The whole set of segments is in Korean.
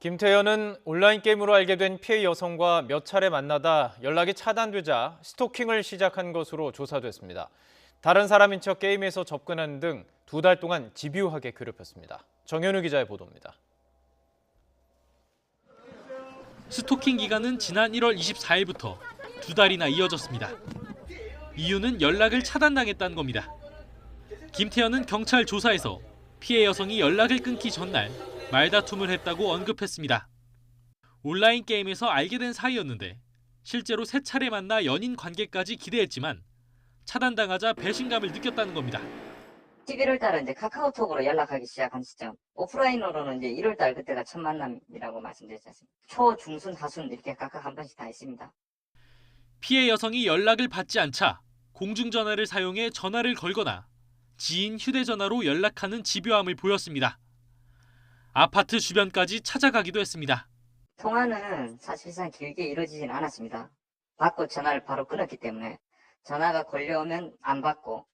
김태현은 온라인 게임으로 알게 된 피해 여성과 몇 차례 만나다 연락이 차단되자 스토킹을 시작한 것으로 조사됐습니다. 다른 사람인 척 게임에서 접근하는 등 2달 동안 집요하게 괴롭혔습니다. 정현우 기자의 보도입니다. 스토킹 기간은 지난 1월 24일부터 2달이나 이어졌습니다. 이유는 연락을 차단당했다는 겁니다. 김태현은 경찰 조사에서 피해 여성이 연락을 끊기 전날 말다툼을 했다고 언급했습니다. 온라인 게임에서 알게 된 사이였는데 실제로 3차례 만나 연인 관계까지 기대했지만 차단당하자 배신감을 느꼈다는 겁니다. 11월 달에 이제 카카오톡으로 연락하기 시작한 시점. 오프라인으로는 이제 1월 달 그때가 첫 만남이라고 말씀드렸지 않습니까? 초, 중순, 하순 이렇게 각각 한 번씩 다 했습니다. 피해 여성이 연락을 받지 않자 공중전화를 사용해 전화를 걸거나 지인 휴대전화로 연락하는 집요함을 보였습니다. 아파트 주변까지 찾아가기도 했습니다. 통화는 사실상 길게 이루어지진 않았습니다. 받고 전화를 바로 끊었기 때문에 전화가 걸려오면 안 받고.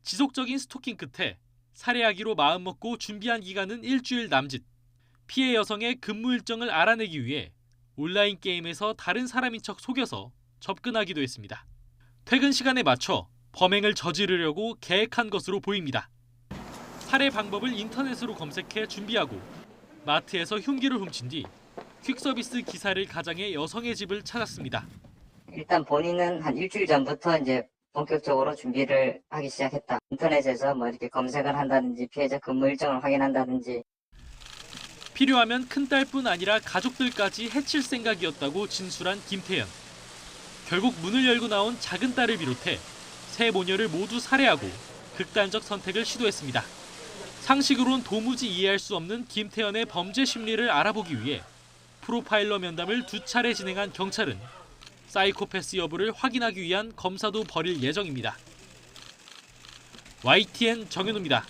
지속적인 스토킹 끝에 살해하기로 마음먹고 준비한 기간은 일주일 남짓. 피해 여성의 근무 일정을 알아내기 위해 온라인 게임에서 다른 사람인 척 속여서 접근하기도 했습니다. 퇴근 시간에 맞춰 범행을 저지르려고 계획한 것으로 보입니다. 살해 방법을 인터넷으로 검색해 준비하고 마트에서 흉기를 훔친 뒤 퀵서비스 기사를 가장해 여성의 집을 찾았습니다. 일단 본인은 한 일주일 전부터 이제 본격적으로 준비를 하기 시작했다. 인터넷에서 뭐 이렇게 검색을 한다든지 피해자 근무 일정을 확인한다든지. 필요하면 큰딸뿐 아니라 가족들까지 해칠 생각이었다고 진술한 김태현. 결국 문을 열고 나온 작은 딸을 비롯해 세 모녀를 모두 살해하고 극단적 선택을 시도했습니다. 상식으론 도무지 이해할 수 없는 김태현의 범죄 심리를 알아보기 위해 프로파일러 면담을 2차례 진행한 경찰은 사이코패스 여부를 확인하기 위한 검사도 벌일 예정입니다. YTN 정현우입니다.